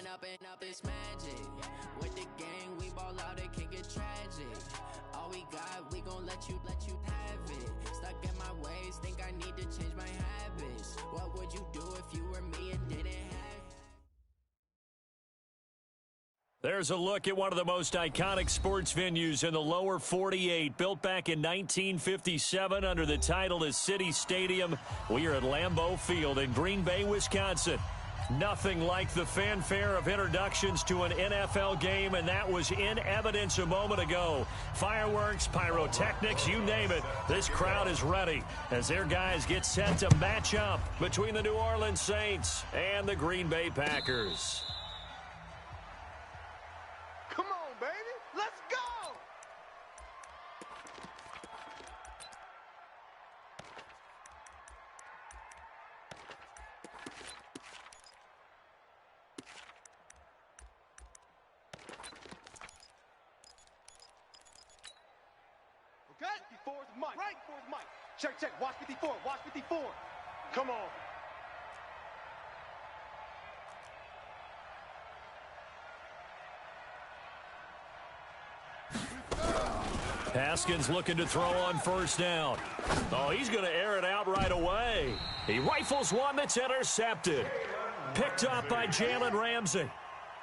up this magic. With the gang, we ball out, it can get tragic. All we got, we gon' let you have it. Stuck in my ways, think I need to change my habits. What would you do if you were me and didn't have? There's a look at one of the most iconic sports venues in the lower 48. Built back in 1957 under the title of City Stadium. We are at Lambeau Field in Green Bay, Wisconsin. Nothing like the fanfare of introductions to an NFL game, and that was in evidence a moment ago. Fireworks, pyrotechnics, you name it. This crowd is ready as their guys get set to match up between the New Orleans Saints and the Green Bay Packers. Come on, baby. Let's go! Okay, 54 is Mike. Right, 54 is Mike. Check, check. Watch 54. Watch 54. Come on. Haskins looking to throw on first down. Oh, he's going to air it out right away. He rifles one that's intercepted. Picked up by Jalen Ramsey.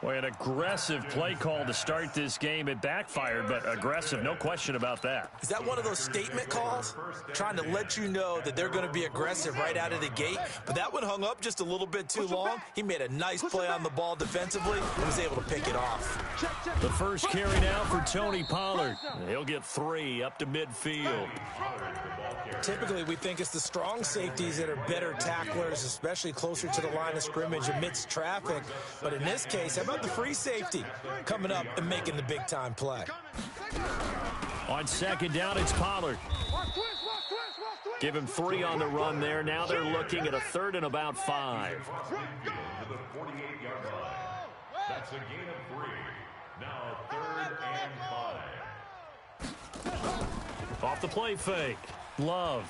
Boy, an aggressive play call to start this game. It backfired, but aggressive, no question about that. Is that one of those statement calls? Trying to let you know that they're going to be aggressive right out of the gate, but that one hung up just a little bit too long. He made a nice play on the ball defensively and was able to pick it off. The first carry now for Tony Pollard. He'll get 3 up to midfield. Typically, we think it's the strong safeties that are better tacklers, especially closer to the line of scrimmage amidst traffic. But in this case, how about the free safety coming up and making the big-time play? On second down, it's Pollard. Give him 3 on the run there. Now they're looking at a 3rd and about 5. To the 48-yard line. That's a gain of 3. Now 3rd and 5. Off the play fake. Love.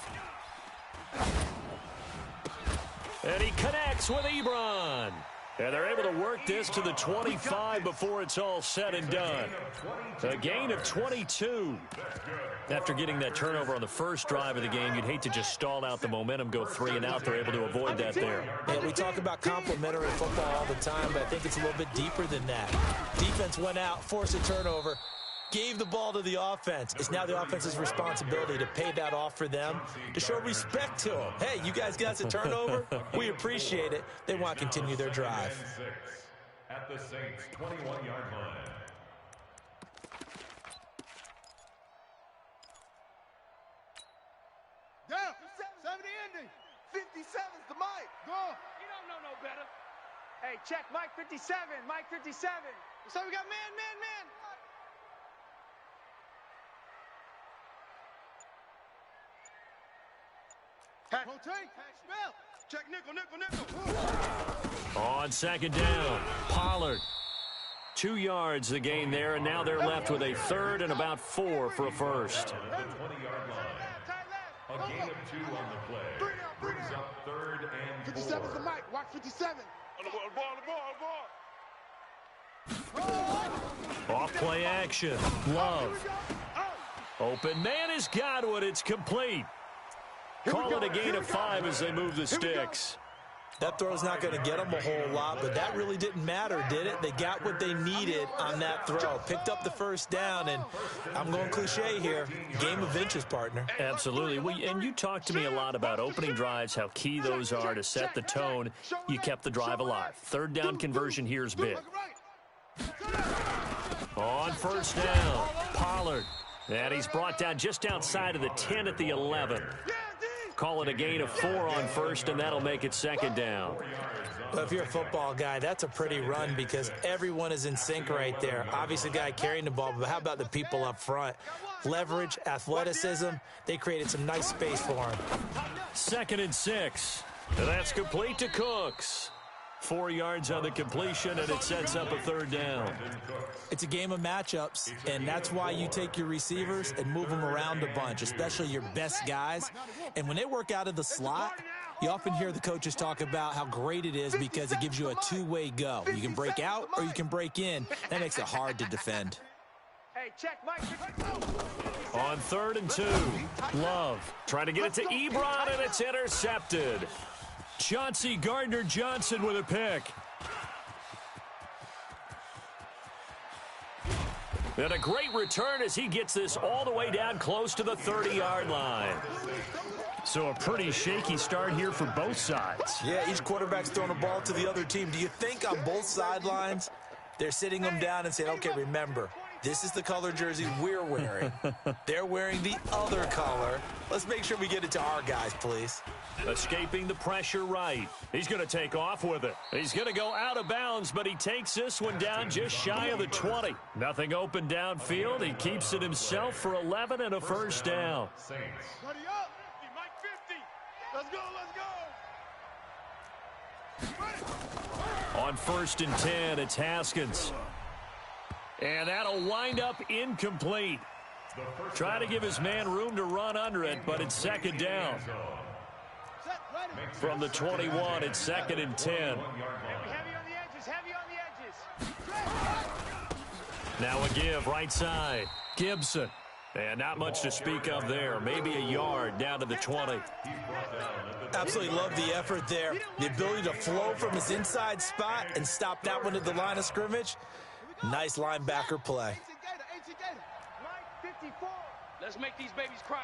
And he connects with Ebron. And they're able to work this to the 25 before it's all said and done. A gain of 22. After getting that turnover on the first drive of the game, you'd hate to just stall out the momentum, go 3 and out. They're able to avoid that there. Yeah, we talk about complementary football all the time, but I think it's a little bit deeper than that. Defense went out, forced a turnover, gave the ball to the offense. It's now the offense's responsibility to pay that off for them, to show respect to them. Hey, you guys got a turnover? We appreciate it. They want to continue their drive. At the Saints' 21-yard line. Down. 70 ending. 57's the Mike. Go. You don't know no better. Hey, check Mike 57. Mike 57. So we got man. Rotate. Spell. Check nickel. On second down, Pollard. 2 yards the gain there, and now they're left with a 3rd and about 4 for a first. On the 20-yard line. A gain of 2 on the play. Brings up 3rd and 4. 57's the Mike. Watch 57. On the ball. Off play action. Love. Open man has got it. It's complete. Call it a gain of 5 as they move the sticks. That throw's not going to get them a whole lot, but that really didn't matter, did it? They got what they needed on that throw. Picked up the first down, and I'm going cliche here. Game of inches, partner. Absolutely. And you talked to me a lot about opening drives, how key those are to set the tone. You kept the drive alive. 3rd down conversion here is big. On first down, Pollard. And he's brought down just outside of the 10 at the 11. Call it a gain of 4 on first, and that'll make it second down. Well, if you're a football guy, that's a pretty run because everyone is in sync right there. Obviously, the guy carrying the ball, but how about the people up front? Leverage, athleticism, they created some nice space for him. 2nd and 6. That's complete to Cooks. 4 yards on the completion, and it sets up a 3rd down. It's a game of matchups, and that's why you take your receivers and move them around a bunch, especially your best guys. And when they work out of the slot, You often hear the coaches talk about how great it is because it gives you a two-way go. You can break out or you can break in. That makes it hard to defend. Hey, check Mike. On 3rd and 2, Love trying to get it to Ebron, and it's intercepted. Chauncey Gardner-Johnson with a pick. And a great return as he gets this all the way down close to the 30-yard line. So a pretty shaky start here for both sides. Yeah, each quarterback's throwing a ball to the other team. Do you think on both sidelines they're sitting them down and saying, okay, remember, this is the color jersey we're wearing. They're wearing the other color. Let's make sure we get it to our guys, please. Escaping the pressure right. He's going to take off with it. He's going to go out of bounds, but he takes this one down just shy of the 20. Nothing open downfield. He keeps it himself for 11 and a first down. Buddy up. Mike 50. Let's go, let's go. On 1st and 10, it's Haskins. And that'll wind up incomplete. Try to give his man room to run under it, but it's 2nd down. From the 21, it's 2nd and 10. Heavy on the edges, heavy on the edges. Now a give, right side. Gibson. And not much to speak of there. Maybe a yard down to the 20. Absolutely love the effort there. The ability to flow from his inside spot and stop that one at the line of scrimmage. Nice linebacker play. Mike 54. Let's make these babies cry.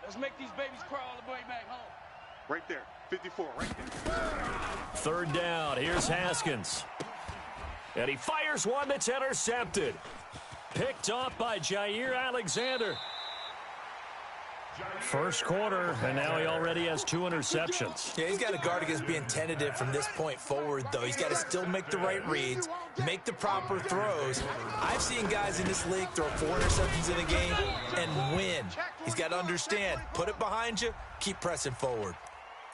Let's make these babies cry all the way back home. Right there, 54, right there. 3rd down, here's Haskins. And he fires one that's intercepted. Picked off by Jair Alexander. First quarter, and now he already has 2 interceptions. Yeah, he's got to guard against being tentative from this point forward, though. He's got to still make the right reads, make the proper throws. I've seen guys in this league throw 4 interceptions in a game and win. He's got to understand, put it behind you, keep pressing forward.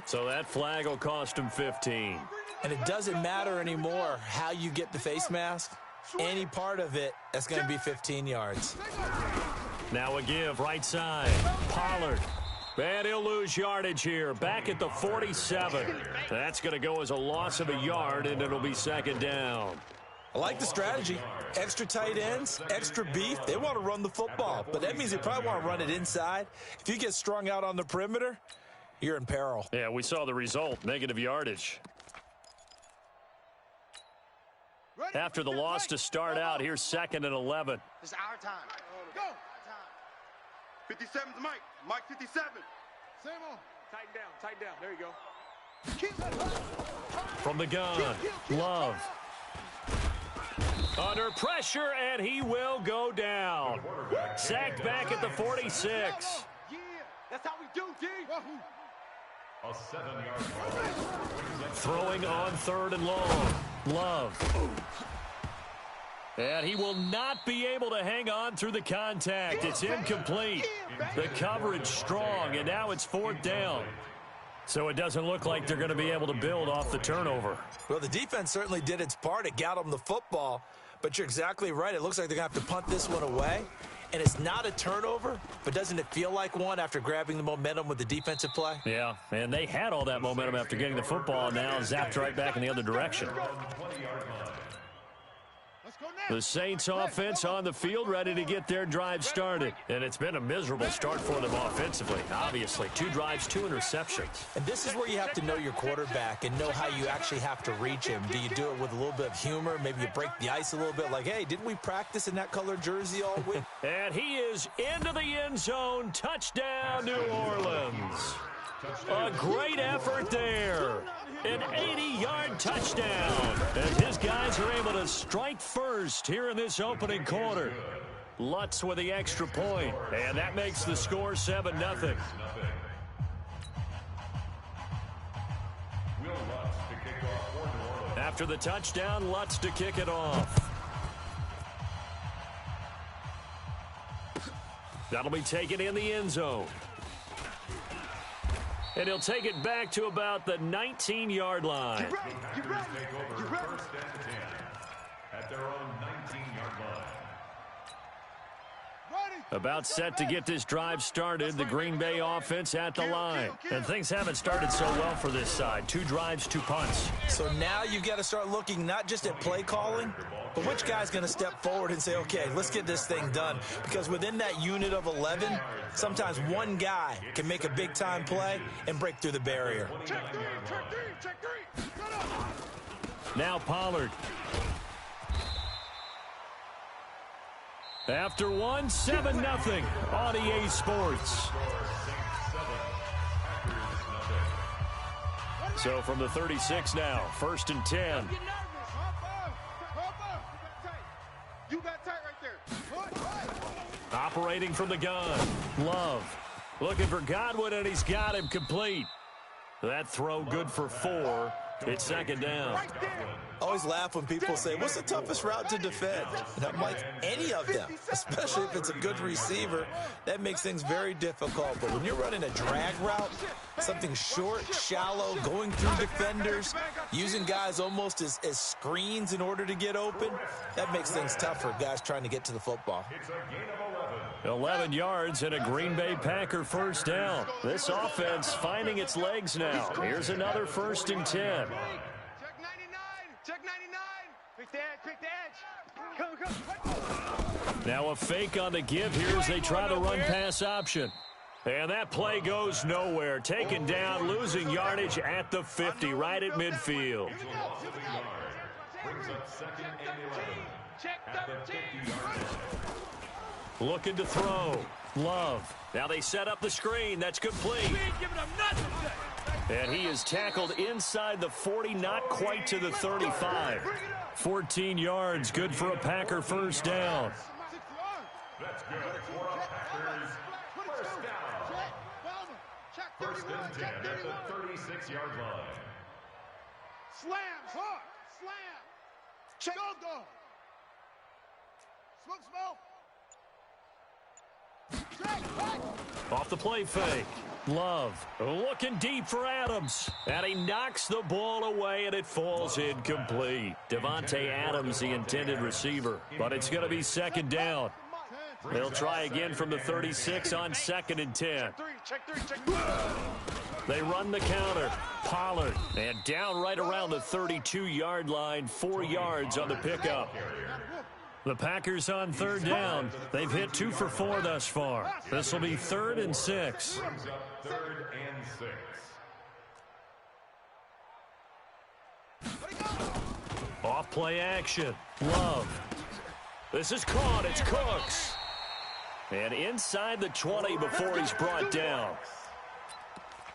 So that flag will cost him 15. And it doesn't matter anymore how you get the face mask. Any part of it, that's going to be 15 yards. Now a give, right side. Pollard. And he'll lose yardage here. Back at the 47. That's going to go as a loss of a yard, and it'll be 2nd down. I like the strategy. Extra tight ends, extra beef. They want to run the football, but that means they probably want to run it inside. If you get strung out on the perimeter, you're in peril. Yeah, we saw the result, negative yardage. After the loss to start out, here's 2nd and 11. It's our time. Go. 57's Mike. Mike 57. Same on. Tighten down. There you go. From the gun, Love. Under pressure, and he will go down. Sacked back at the 46. Yeah, that's how we do, D. A 7-yard line. Throwing on 3rd and long. Love. And he will not be able to hang on through the contact. It's incomplete. The coverage strong, and now it's 4th down. So it doesn't look like they're going to be able to build off the turnover. Well, the defense certainly did its part. It got them the football. But you're exactly right. It looks like they're going to have to punt this one away. And it's not a turnover, but doesn't it feel like one after grabbing the momentum with the defensive play? Yeah, and they had all that momentum after getting the football, and now zapped right back in the other direction. The Saints offense on the field, ready to get their drive started. And it's been a miserable start for them offensively, obviously. 2 drives, 2 interceptions. And this is where you have to know your quarterback and know how you actually have to reach him. Do you do it with a little bit of humor? Maybe you break the ice a little bit like, hey, didn't we practice in that color jersey all week? And he is into the end zone. Touchdown, New Orleans. A great effort there. An 80-yard touchdown as his guys are able to strike first here in this opening quarter. Lutz with the extra point, and that makes the score 7-0. After the touchdown, Lutz to kick it off. That'll be taken in the end zone. And he'll take it back to about the 19-yard line. You ready? First and 10 at their own 19-yard line. Ready? About set to get this drive started, the Green Bay offense at the line. And things haven't started so well for this side. 2 drives, 2 punts. So now you've got to start looking not just at play calling, but which guy's going to step forward and say, okay, let's get this thing done. Because within that unit of 11, sometimes one guy can make a big-time play and break through the barrier. Check three. Now Pollard. After 1, 7-0 on EA Sports. So from the 36 now, 1st and 10. You got tight right there. Operating from the gun. Love. Looking for Godwin, and he's got him complete. That throw good for 4. It's 2nd down. I always laugh when people say, what's the toughest route to defend? And I'm like, any of them, especially if it's a good receiver. That makes things very difficult. But when you're running a drag route, something short, shallow, going through defenders, using guys almost as screens in order to get open, that makes things tough for guys trying to get to the football. 11 yards and a Green Bay Packer 1st down. This offense finding its legs now. Here's another 1st and 10. Check 99. Check 99. Pick the edge. Come. Now a fake on the give here as they try to run pass option. And that play goes nowhere. Taken down, losing yardage at the 50, right at midfield. Brings up 2nd and 11. Check 13. Looking to throw. Love. Now they set up the screen. That's complete. We ain't giving them nothing today. And he is tackled inside the 40, not quite to the 35. 14 yards, good for a Packer 1st down. That's good for a Packers 1st down. 1st and 10 at the 36-yard line. Slams. Hard. Slam. Check. Go. Smoke. Off the play fake. Love looking deep for Adams. And he knocks the ball away, and it falls incomplete. Devontae Adams, the intended receiver. But it's going to be 2nd down. They'll try again from the 36 on 2nd and 10. Check three. They run the counter. Pollard. And down right around the 32-yard line. 4 yards on the pickup. The Packers on 3rd down. They've hit 2 for 4 thus far. This will be 3rd and 6. 3rd and 6. Off play action. Love. This is caught. It's Cooks. And inside the 20 before he's brought down.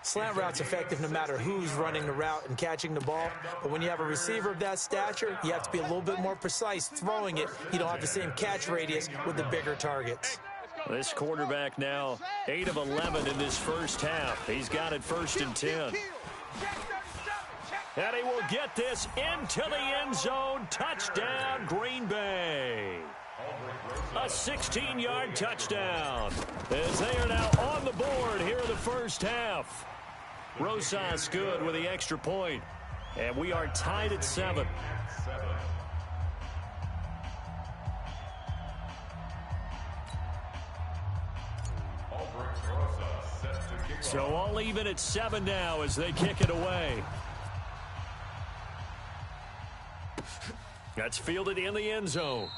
Slant route's effective no matter who's running the route and catching the ball. But when you have a receiver of that stature, you have to be a little bit more precise throwing it. You don't have the same catch radius with the bigger targets. This quarterback now 8 of 11 in this 1st half. He's got it 1st and 10. And he will get this into the end zone. Touchdown, Green Bay. A 16-yard touchdown as they are now on the board here in the 1st half. Rosas good with the extra point. And we are tied at 7. So all even at 7 now as they kick it away. That's fielded in the end zone.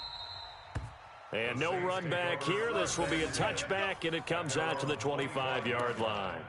And no run back here. This will be a touchback, and it comes out to the 25-yard line.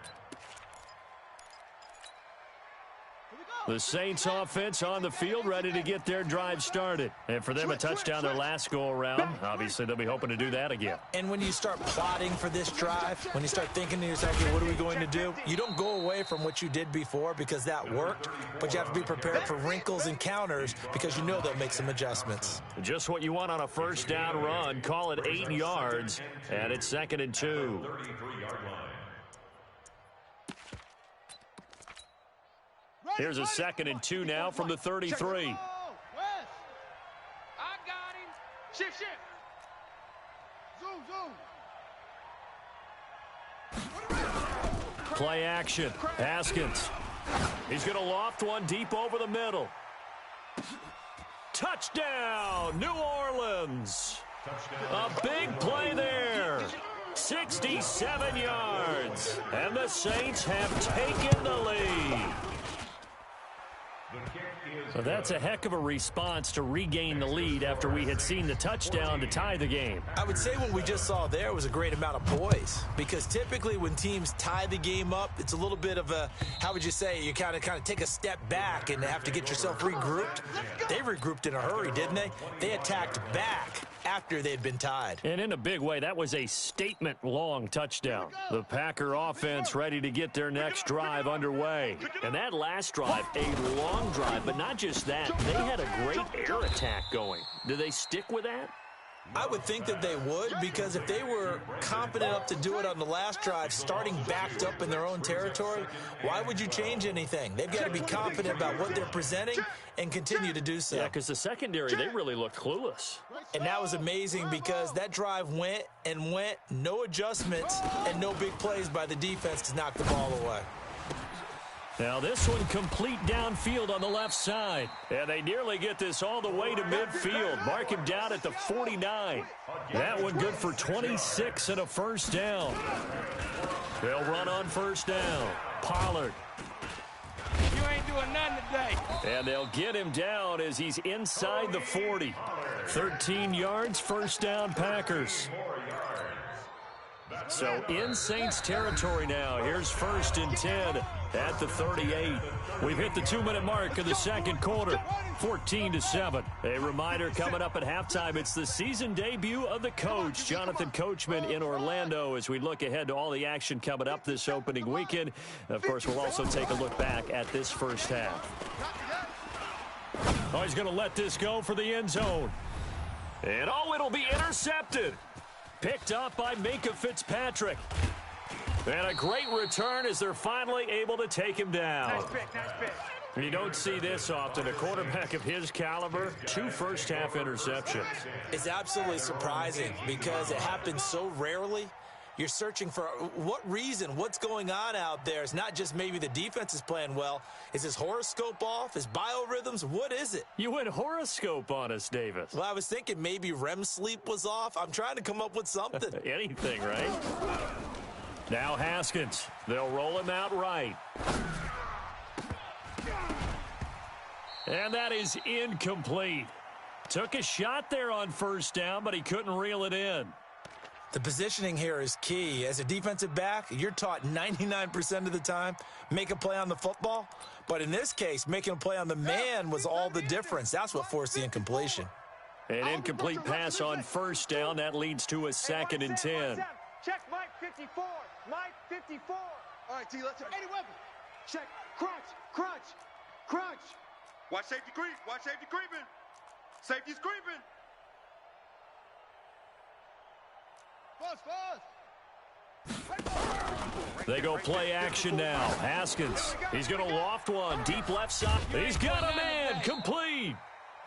The Saints offense on the field ready to get their drive started. And for them, a touchdown their last go-around. Obviously, they'll be hoping to do that again. And when you start plotting for this drive, when you start thinking to yourself, okay, what are we going to do? You don't go away from what you did before because that worked, but you have to be prepared for wrinkles and counters because you know they'll make some adjustments. Just what you want on a 1st down run. Call it 8 yards, and it's 2nd and 2. 33-yard line. Here's a 2nd and 2 now from the 33. I got him. Shift. Zoom. Play action. Haskins. He's going to loft one deep over the middle. Touchdown, New Orleans. A big play there. 67 yards. And the Saints have taken the lead. So that's a heck of a response to regain the lead after we had seen the touchdown to tie the game. I would say what we just saw there was a great amount of poise, because typically when teams tie the game up, it's a little bit of a, how would you say, you kind of take a step back and have to get yourself regrouped. They regrouped in a hurry, didn't they? They attacked back after they'd been tied. And in a big way, that was a statement-long touchdown. The Packer offense ready to get their next drive underway. And that last drive, a long drive, but not just that. They had a great air attack going. Do they stick with that? I would think that they would, because if they were confident enough to do it on the last drive, starting backed up in their own territory, why would you change anything? They've got to be confident about what they're presenting and continue to do so. Yeah, because the secondary, they really looked clueless. And that was amazing, because that drive went and went, no adjustments and no big plays by the defense to knock the ball away. Now this one complete downfield on the left side. And they nearly get this all the way to midfield. Mark him down at the 49. That one good for 26 and a first down. They'll run on first down. Pollard. You ain't doing nothing today. And they'll get him down as he's inside the 40. 13 yards, first down, Packers. So in Saints territory now. Here's first and 10 at the 38. We've hit the 2-minute mark of the second quarter. 14-7. A reminder coming up at halftime. It's the season debut of the coach, Jonathan Coachman, in Orlando, as we look ahead to all the action coming up this opening weekend. Of course, we'll also take a look back at this first half. Oh, he's going to let this go for the end zone. And oh, it'll be intercepted. Picked up by Minka Fitzpatrick. And a great return as they're finally able to take him down. Nice pick, nice pick. You don't see this often. A quarterback of his caliber, 2 first-half interceptions. It's absolutely surprising, because it happens so rarely. You're searching for what reason, what's going on out there. It's not just maybe the defense is playing well. Is his horoscope off? His biorhythms? What is it? You went horoscope on us, Davis. Well, I was thinking maybe REM sleep was off. I'm trying to come up with something. Anything, right? Now Haskins. They'll roll him out right. And that is incomplete. Took a shot there on first down, but he couldn't reel it in. The positioning here is key. As a defensive back, you're taught 99% of the time, make a play on the football. But in this case, making a play on the man was all the difference. That's what forced the incompletion. An incomplete pass on first down. That leads to a 2nd and 10. Check Mike 54. Mike 54. All right, T, let's have any weapon. Check. Crunch, crunch, crunch. Watch safety creep. Watch safety creeping. Safety's creeping. They go play action now. Haskins, he's going to loft one. Deep left side. He's got a man. Complete.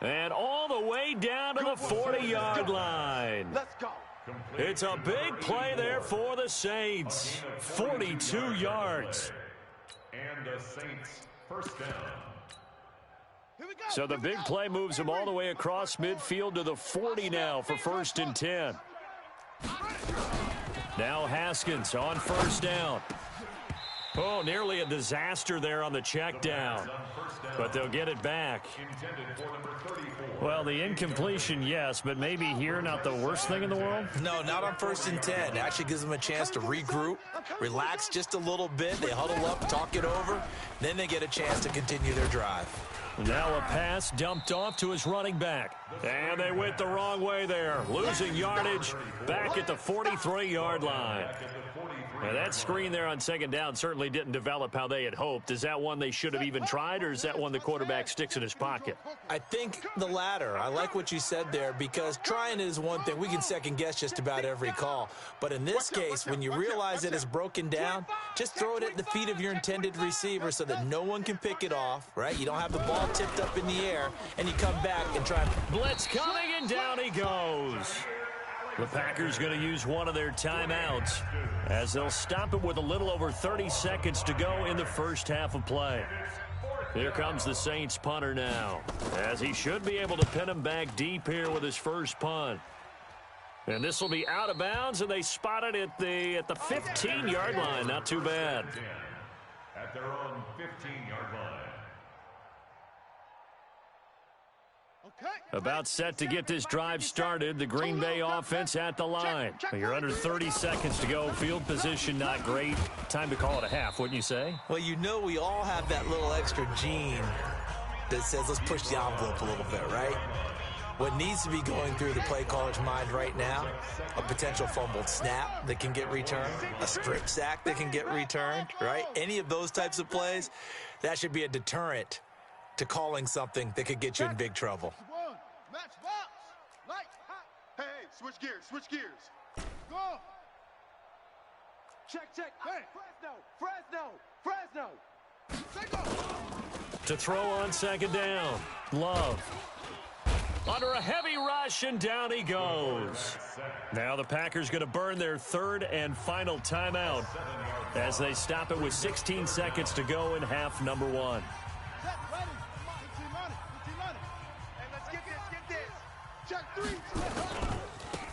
And all the way down to the 40-yard line. Let's go. It's a big play there for the Saints. 42 yards. And the Saints first down. So the big play moves him all the way across midfield to the 40 now for first and 10. Now Haskins on first down. Oh, nearly a disaster there on the check down. But they'll get it back. Well, the incompletion, yes, but maybe here not the worst thing in the world? No, not on first and 10. It actually gives them a chance to regroup, relax just a little bit. They huddle up, talk it over. Then they get a chance to continue their drive. Now a pass dumped off to his running back. And they went the wrong way there. Losing yardage back at the 43-yard line. Now that screen there on second down certainly didn't develop how they had hoped. Is that one they should have even tried, or is that one the quarterback sticks in his pocket? I think the latter. I like what you said there, because trying is one thing. We can second guess just about every call. But in this case, when you realize it is broken down, just throw it at the feet of your intended receiver so that no one can pick it off, right? You don't have the ball tipped up in the air, and you come back and try. Blitz coming, and down he goes. The Packers going to use one of their timeouts as they'll stop it with a little over 30 seconds to go in the first half of play. Here comes the Saints punter now, as he should be able to pin him back deep here with his first punt. And this will be out of bounds, and they spot it at the 15-yard line. Not too bad. At their own 15-yard line. About set to get this drive started. The Green Bay offense at the line. You're under 30 seconds to go. Field position not great. Time to call it a half, wouldn't you say? Well, you know we all have that little extra gene that says let's push the envelope a little bit, right? What needs to be going through the play caller's mind right now, a potential fumbled snap that can get returned, a strip sack that can get returned, right? Any of those types of plays, that should be a deterrent to calling something that could get you in big trouble. Hey, switch gears. Go. Check. Hey, Fresno. Take off. To throw on second down. Love. Under a heavy rush, and down he goes. Now the Packers going to burn their third and final timeout as they stop it with 16 seconds to go in half number one.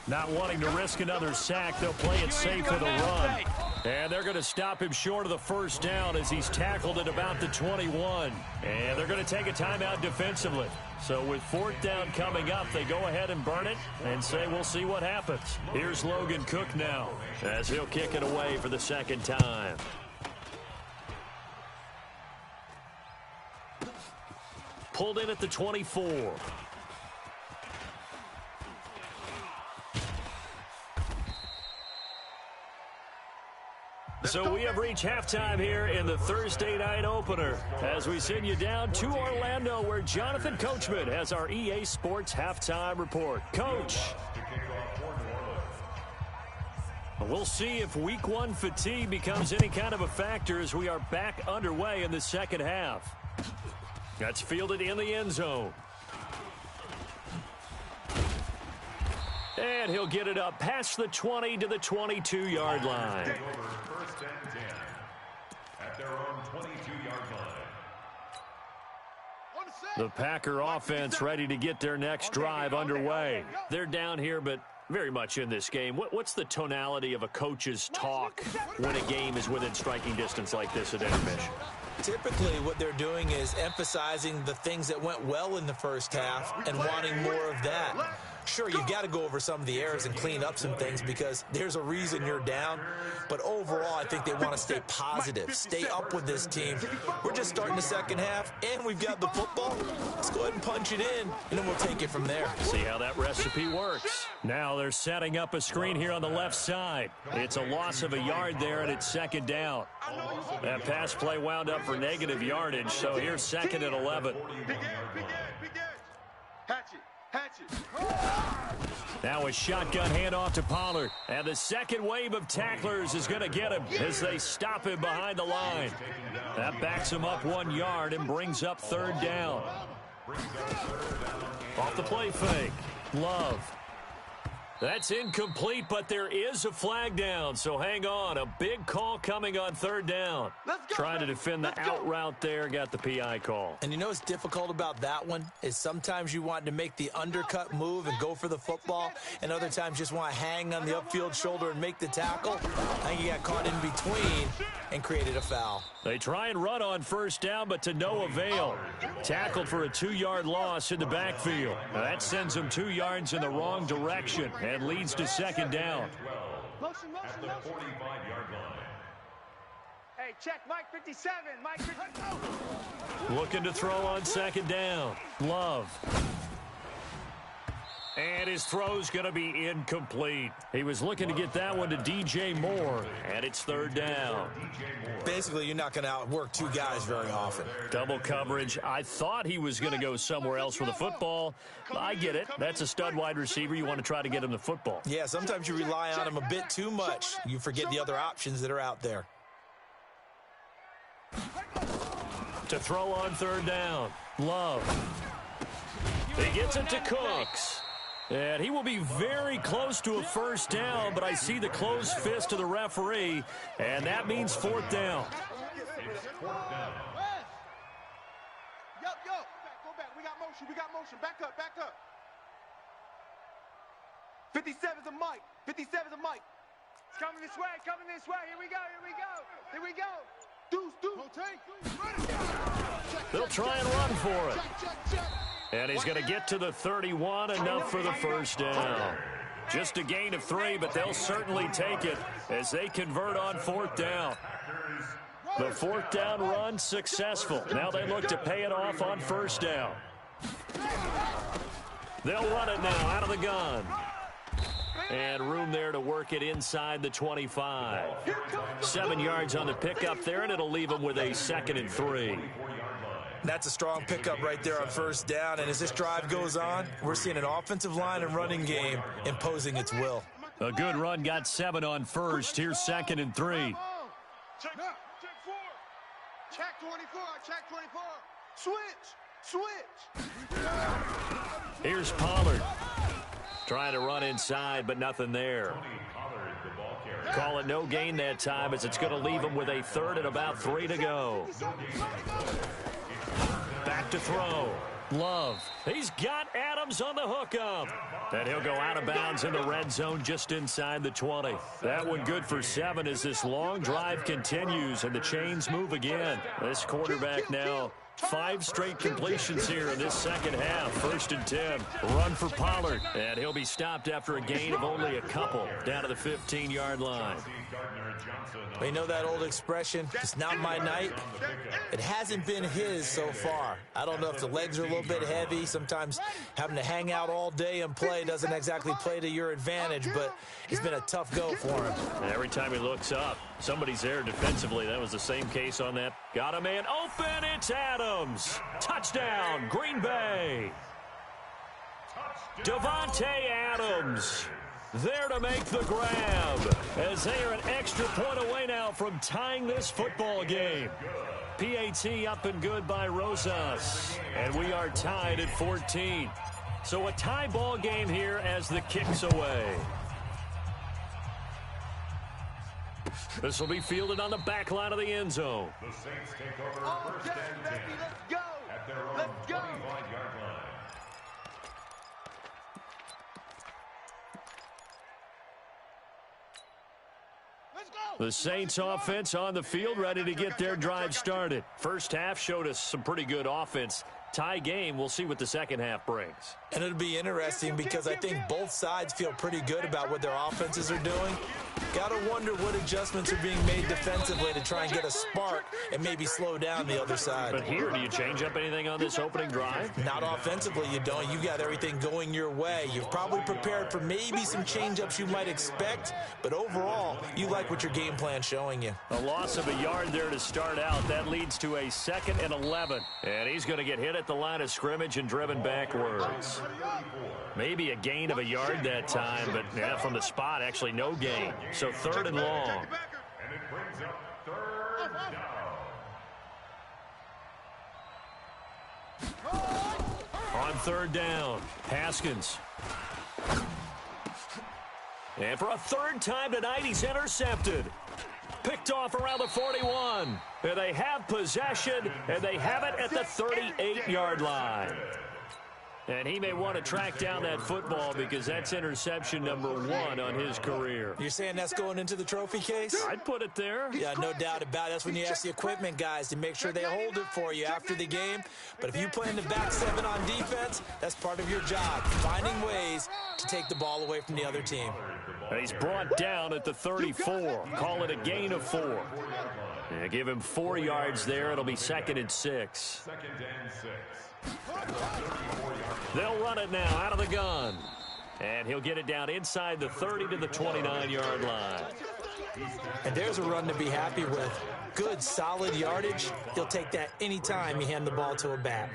Not wanting to risk another sack, they'll play it safe with a run. And they're going to stop him short of the first down as he's tackled at about the 21. And they're going to take a timeout defensively. So with fourth down coming up, they go ahead and burn it and say we'll see what happens. Here's Logan Cook now as he'll kick it away for the second time. Pulled in at the 24. So we have reached halftime here in the Thursday night opener as we send you down to Orlando where Jonathan Coachman has our EA Sports halftime report. Coach. We'll see if week one fatigue becomes any kind of a factor as we are back underway in the second half. That's fielded in the end zone. And he'll get it up past the 20 to the 22-yard line. First and 10 at their own 22-yard line. The Packer offense ready to get their next drive underway. They're down here, but very much in this game. What's the tonality of a coach's talk when a game is within striking distance like this at intermission? Typically, what they're doing is emphasizing the things that went well in the first half and wanting more of that. Sure, you've got to go over some of the errors and clean up some things because there's a reason you're down. But overall, I think they want to stay positive, stay up with this team. We're just starting the second half, and we've got the football. Let's go ahead and punch it in, and then we'll take it from there. See how that recipe works. Now they're setting up a screen here on the left side. It's a loss of a yard there, and it's second down. That pass play wound up for negative yardage, so here's second and 11. Now a shotgun handoff to Pollard. And the second wave of tacklers is going to get him as they stop him behind the line. That backs him up 1 yard and brings up third down. Off the play fake. Love. That's incomplete, but there is a flag down, so hang on. A big call coming on third down. Trying to defend the out route there, got the PI call. And you know what's difficult about that one is sometimes you want to make the undercut move and go for the football, and other times just want to hang on the upfield shoulder and make the tackle. I think he got caught in between and created a foul. They try and run on first down, but to no avail. Tackled for a 2-yard loss in the backfield. Now that sends them 2 yards in the wrong direction and leads to second down. At the 45-yard line. Hey, check Mike 57. Mike 57. Looking to throw on second down. Love. And his throw's going to be incomplete. He was looking to get that one to DJ Moore, and it's third down. Basically, you're not going to outwork two guys very often. Double coverage. I thought he was going to go somewhere else for the football. I get it. That's a stud wide receiver. You want to try to get him the football. Yeah, sometimes you rely on him a bit too much. You forget the other options that are out there. To throw on third down. Love. He gets it to Cooks. And he will be very close to a first down, but I see the closed fist of the referee, and that means fourth down. Go back. We got motion. Back up. 57's a mic. 57's a mic. It's coming this way, coming this way. Here we go, here we go. Here we go. Deuce, deuce. They'll try and run for it. And he's going to get to the 31, enough for the first down. Just a gain of 3, but they'll certainly take it as they convert on 4th down. The 4th down run successful. Now they look to pay it off on 1st down. They'll run it now out of the gun. And room there to work it inside the 25. 7 yards on the pickup there, and it'll leave them with a 2nd and 3. That's a strong pickup right there on 1st down, and as this drive goes on, we're seeing an offensive line and running game imposing its will. A good run got 7 on 1st. Here's 2nd and 3. Check 4. Check 24. Check 24. Switch. Here's Pollard. Trying to run inside, but nothing there. Call it no gain that time, as it's going to leave him with a 3rd and about 3 to go. Back to throw. Love. He's got Adams on the hookup. And he'll go out of bounds in the red zone just inside the 20. That one good for 7 as this long drive continues and the chains move again. This quarterback now 5 straight completions here in this second half. 1st and 10. Run for Pollard. And he'll be stopped after a gain of only a couple down to the 15-yard line. You know that old expression, it's not my night? It hasn't been his so far. I don't know if the legs are a little bit heavy. Sometimes having to hang out all day and play doesn't exactly play to your advantage, but it's been a tough go for him. Every time he looks up, somebody's there defensively. That was the same case on that. Got a man open. It's Adams. Touchdown, Green Bay. Davante Adams there to make the grab, as they are an extra point away now from tying this football game. PAT up and good by Rosas, and we are tied at 14. So a tie ball game here as the kick's away. This will be fielded on the back line of the end zone. The Saints take over 1st and 10 at their own 25-yard line. The Saints offense on the field, ready to get their drive started. First half showed us some pretty good offense. Tie game, we'll see what the second half brings. And it'll be interesting because I think both sides feel pretty good about what their offenses are doing. Got to wonder what adjustments are being made defensively to try and get a spark and maybe slow down the other side. But here, do you change up anything on this opening drive? Not offensively, you don't. You've got everything going your way. You've probably prepared for maybe some change-ups you might expect, but overall, you like what your game plan's showing you. A loss of a yard there to start out. That leads to a 2nd and 11. And he's going to get hit at the line of scrimmage and driven backwards. Maybe a gain of a yard that time, but yeah, from the spot, actually no gain. So 3rd and long. And it brings up 3rd down. On 3rd down, Haskins. And for a 3rd time tonight, he's intercepted. Picked off around the 41. And they have possession, and they have it at the 38-yard line. And he may want to track down that football because that's interception number 1 on his career. You're saying that's going into the trophy case? I'd put it there. Yeah, no doubt about it. That's when you ask the equipment guys to make sure they hold it for you after the game. But if you play in the back 7 on defense, that's part of your job, finding ways to take the ball away from the other team. And he's brought down at the 34. Call it a gain of 4. Yeah, give him 4 yards there. It'll be 2nd and 6. 2nd and 6. They'll run it now out of the gun. And he'll get it down inside the 30 to the 29-yard line. And there's a run to be happy with. Good, solid yardage. He'll take that anytime you hand the ball to a back.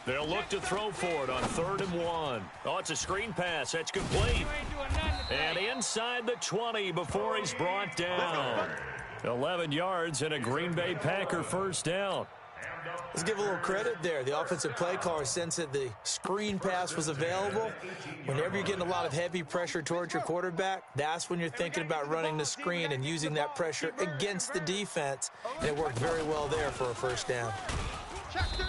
They'll look to throw for it on 3rd and 1. Oh, it's a screen pass. That's complete. And inside the 20 before he's brought down. 11 yards and a Green Bay Packer first down. Let's give a little credit there. The offensive play caller sensed that the screen pass was available. Whenever you're getting a lot of heavy pressure towards your quarterback, that's when you're thinking about running the screen and using that pressure against the defense. And it worked very well there for a first down.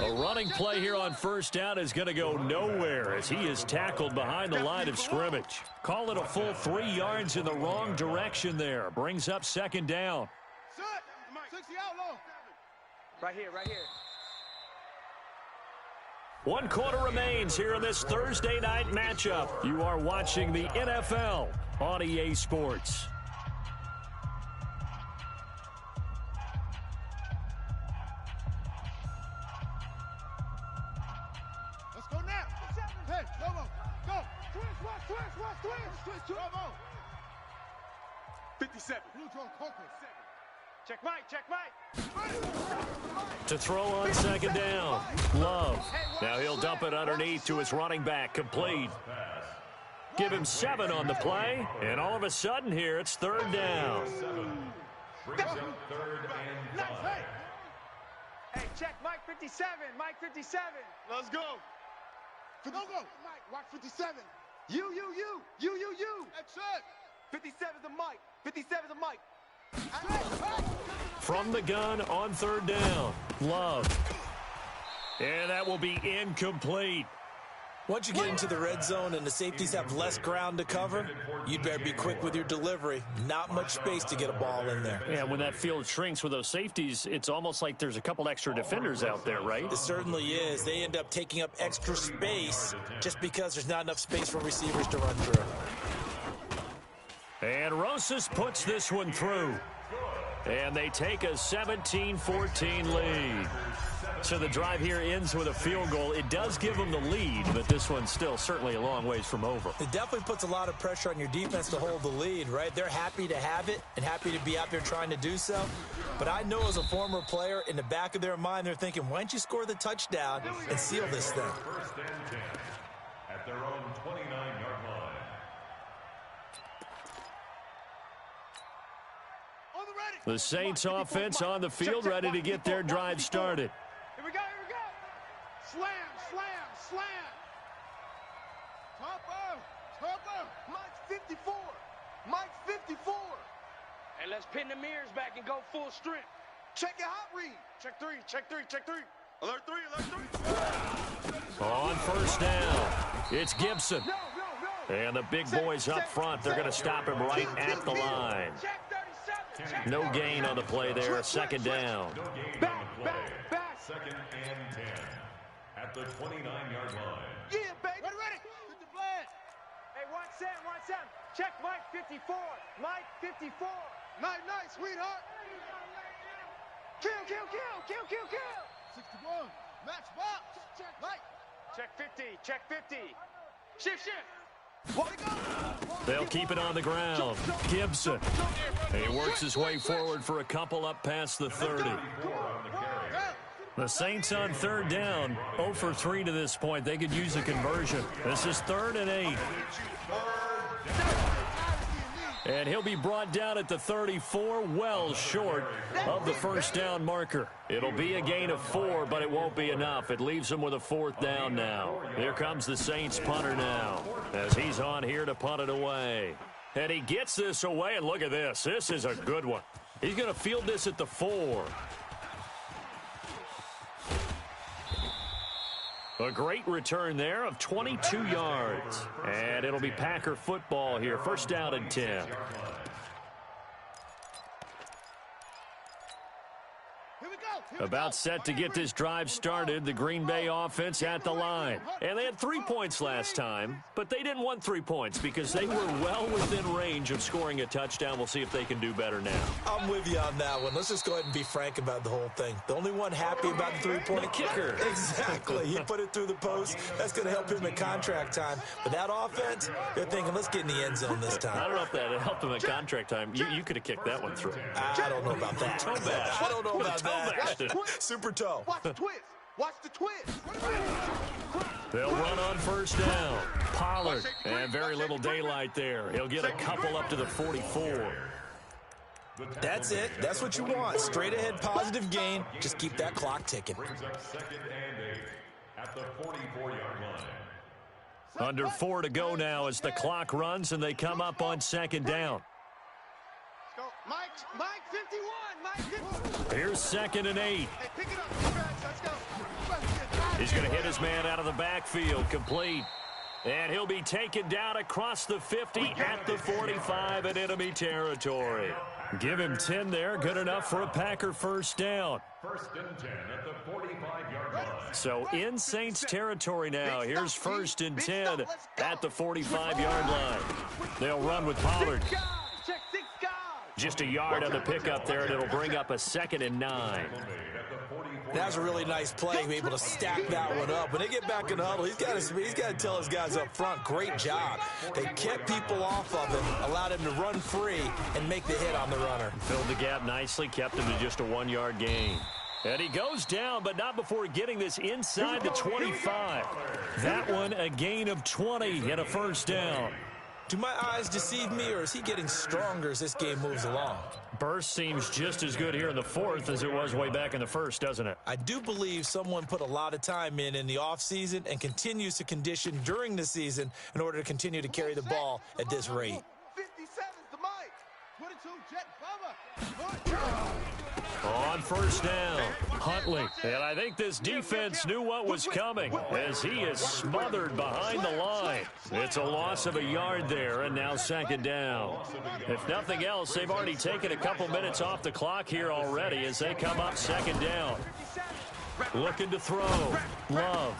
A running play here on first down is going to go nowhere as he is tackled behind the line of scrimmage. Call it a full 3 yards in the wrong direction there. Brings up second down. Right here, right here. 1 quarter remains here in this Thursday night matchup. You are watching the NFL on EA Sports. Let's go now. Hey, go. Twist. 57. Check Mike. To throw on second down. Love. Now he'll dump it underneath to his running back. Complete. Give him 7 on the play. And all of a sudden here, it's third down. Brings up third and 5. Hey, check Mike 57. Mike 57. Let's go. Go. Mike, watch 57. You. That's it. 57's the Mike. 57's the Mike. From the gun on third down. Love. And that will be incomplete. Once you get into the red zone and the safeties have less ground to cover, you'd better be quick with your delivery. Not much space to get a ball in there. Yeah, when that field shrinks with those safeties, it's almost like there's a couple extra defenders out there, right? It certainly is. They end up taking up extra space just because there's not enough space for receivers to run through. And Rosas puts this one through. And they take a 17-14 lead. So the drive here ends with a field goal. It does give them the lead, but this one's still certainly a long ways from over. It definitely puts a lot of pressure on your defense to hold the lead, right? They're happy to have it and happy to be out there trying to do so. But I know as a former player, in the back of their mind, they're thinking, why don't you score the touchdown and seal this thing? First and 10 at their own 29-yard line. The Saints offense on the field, ready to get their drive started. Here we go. Slam. Topper. Mike 54. Hey, let's pin the mirrors back and go full strength. Check your hot read. Check three. Alert three. On first down, it's Gibson. And the big boys up front, they're going to stop him right at the line. Check 37. No gain on the play there, second down. No gain on the play. Second and 10 at the 29-yard line. Yeah, baby. Ready. Get the flag. Hey, 1-7. Check Mike 54. Mike 54. Nice, sweetheart. Kill. 61. Match box. Check Mike. Check 50. Shift. They'll keep it on the ground. Gibson. He works his way forward for a couple up past the 30. The Saints on third down, 0 for 3 to this point. They could use a conversion. This is 3rd and 8. And he'll be brought down at the 34, well short of the first down marker. It'll be a gain of 4, but it won't be enough. It leaves him with a 4th down now. Here comes the Saints punter now as he's on here to punt it away. And he gets this away, and look at this. This is a good one. He's going to field this at the 4. A great return there of 22 yards. And it'll be Packer football here. First down and 10. About set to get this drive started. The Green Bay offense at the line. And they had 3 points last time, but they didn't want 3 points because they were well within range of scoring a touchdown. We'll see if they can do better now. I'm with you on that one. Let's just go ahead and be frank about the whole thing. The only one happy about the 3-point kicker. Exactly. He put it through the post. That's going to help him at contract time. But that offense, they're thinking, let's get in the end zone this time. I don't know if that helped him at contract time. You could have kicked that one through. I don't know about that. Toe bash. I don't know about that. Super toe. Watch the twist. They'll run on first down. Pollard, and very little daylight there. He'll get a couple up to the 44. That's it. That's what you want. Straight ahead positive gain. Just keep that clock ticking. Brings up 2nd and 8 at the 44-yard line. Under 4 to go now as the clock runs and they come up on second down. Mike 51. Mike 51. Here's 2nd and 8. Hey, pick it up. Let's go. He's going to hit his man out of the backfield, complete. And he'll be taken down across the 50 at the 45 in enemy territory. Give him 10 there, good enough for a Packer first down. First and 10 at the 45-yard line. So in Saints territory now. Here's first and 10 at the 45-yard line. They'll run with Pollard. Just a yard on the pickup there, and it'll bring up a 2nd and 9. That was a really nice play, be able to stack that one up. When they get back in the huddle, he's got to tell his guys up front, great job. They kept people off of him, allowed him to run free and make the hit on the runner. Filled the gap nicely, kept him to just a 1-yard gain. And he goes down, but not before getting this inside the 25. That one a gain of 20 and a first down. Do my eyes deceive me, or is he getting stronger as this game moves along? Burst seems just as good here in the 4th as it was way back in the 1st, doesn't it? I do believe someone put a lot of time in the offseason and continues to condition during the season in order to continue to carry the ball at this rate. 57's the mic. 22 jet cover. On first down, Huntley. And I think this defense knew what was coming as he is smothered behind the line. It's a loss of a yard there, and now 2nd down. If nothing else, they've already taken a couple minutes off the clock here already as they come up 2nd down. Looking to throw. Love.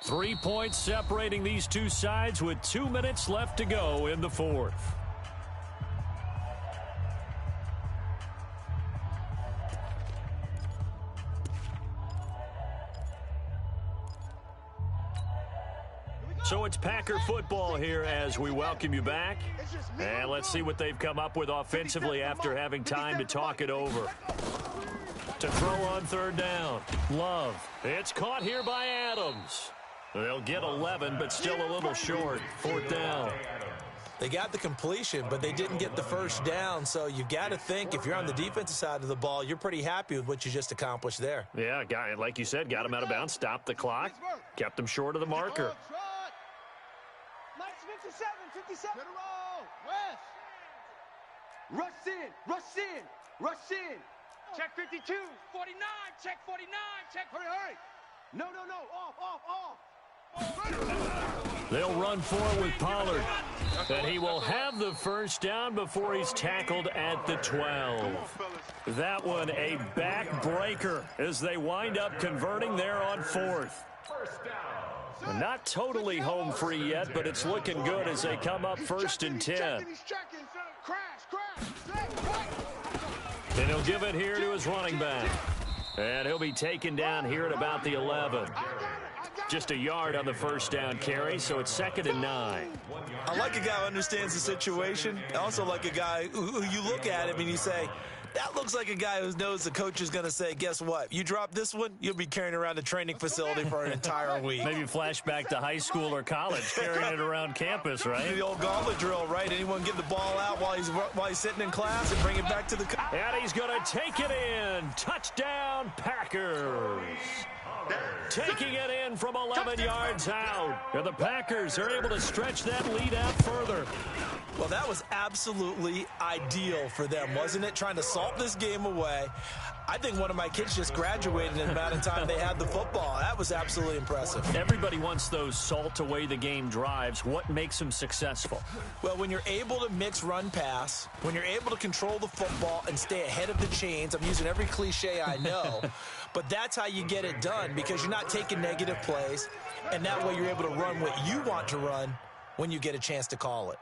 3 points separating these two sides with 2 minutes left to go in the 4th. So it's Packer football here as we welcome you back. And let's see what they've come up with offensively after having time to talk it over. To throw on 3rd down, Love. It's caught here by Adams. They'll get 11, but still a little short. 4th down. They got the completion, but they didn't get the first down. So you got to think if you're on the defensive side of the ball, you're pretty happy with what you just accomplished there. Yeah, like you said, got him out of bounds, stopped the clock, kept him short of the marker. 57. West. Rush in. Check 52. 49, check 49, check. Hurry. No. Off. They'll run forward with Pollard. And he will have the first down before he's tackled at the 12. That one a backbreaker as they wind up converting there on 4th. Not totally home free yet, but it's looking good as they come up 1st and 10. And he'll give it here to his running back. And he'll be taken down here at about the 11. Just a yard on the first down carry, so it's 2nd and 9. I like a guy who understands the situation. I also like a guy who you look at him and you say, that looks like a guy who knows the coach is going to say, guess what? You drop this one, you'll be carrying around the training facility for an entire week. Maybe flashback to high school or college, carrying it around campus, right? The old gauntlet drill, right? Anyone get the ball out while he's sitting in class and bring it back to the... And he's going to take it in. Touchdown, Packers. Taking it in from 11 yards out. And the Packers are able to stretch that lead out further. Well, that was absolutely ideal for them, wasn't it? Trying to salt this game away. I think one of my kids just graduated in the amount of time they had the football. That was absolutely impressive. Everybody wants those salt away the game drives. What makes them successful? Well, when you're able to mix run pass, when you're able to control the football and stay ahead of the chains, I'm using every cliche I know, but that's how you get it done because you're not taking negative plays, and that way you're able to run what you want to run when you get a chance to call it.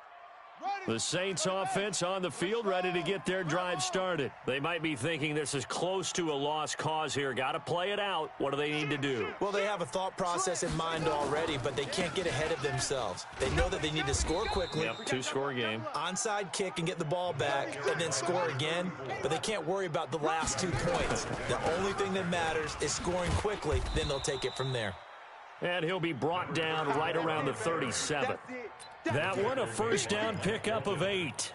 The Saints offense on the field ready to get their drive started. They might be thinking this is close to a lost cause here. Got to play it out. What do they need to do? Well, they have a thought process in mind already, but they can't get ahead of themselves. They know that they need to score quickly. Yep, 2-score game. Onside kick and get the ball back and then score again, but they can't worry about the last 2 points. The only thing that matters is scoring quickly, then they'll take it from there. And he'll be brought down right around the 37. That one, a first down pickup of 8.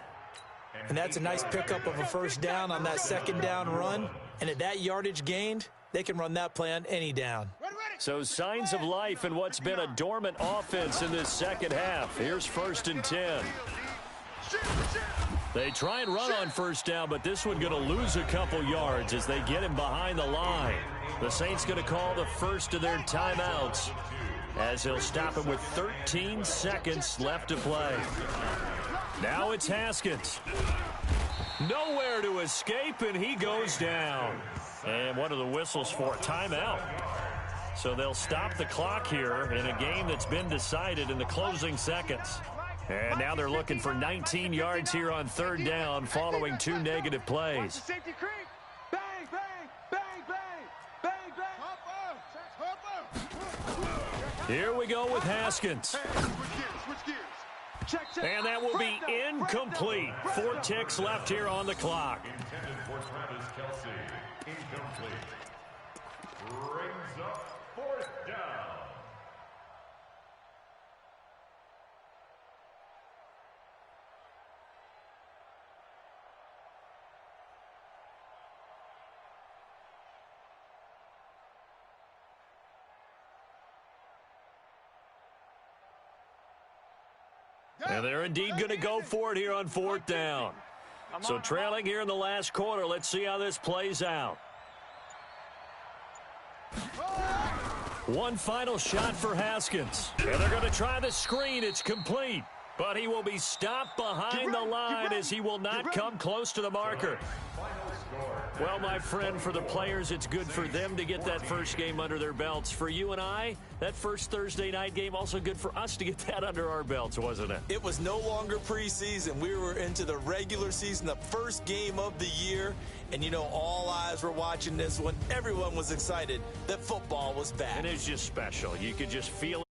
And that's a nice pickup of a first down on that 2nd down run. And at that yardage gained, they can run that play on any down. So signs of life in what's been a dormant offense in this second half. Here's 1st and 10. They try and run on first down, but this one going to lose a couple yards as they get him behind the line. The Saints going to call the first of their timeouts as they'll stop it with 13 seconds left to play. Now it's Haskins. Nowhere to escape, and he goes down. And one of the whistles for a timeout. So they'll stop the clock here in a game that's been decided in the closing seconds. And now they're looking for 19 yards here on third down following 2 negative plays. Here we go with Haskins. And that will be incomplete. 4 ticks left here on the clock. Intended for Travis Kelce. Incomplete. Brings up 4th down. And they're indeed going to go for it here on 4th down. So trailing here in the last quarter. Let's see how this plays out. One final shot for Haskins. And they're going to try the screen. It's complete. But he will be stopped behind the line as he will not come close to the marker. Well, my friend, for the players, it's good for them to get that first game under their belts. For you and I, that first Thursday night game, also good for us to get that under our belts, wasn't it? It was no longer preseason. We were into the regular season, the first game of the year. And, you know, all eyes were watching this one. Everyone was excited that football was back. And it's just special. You could just feel it.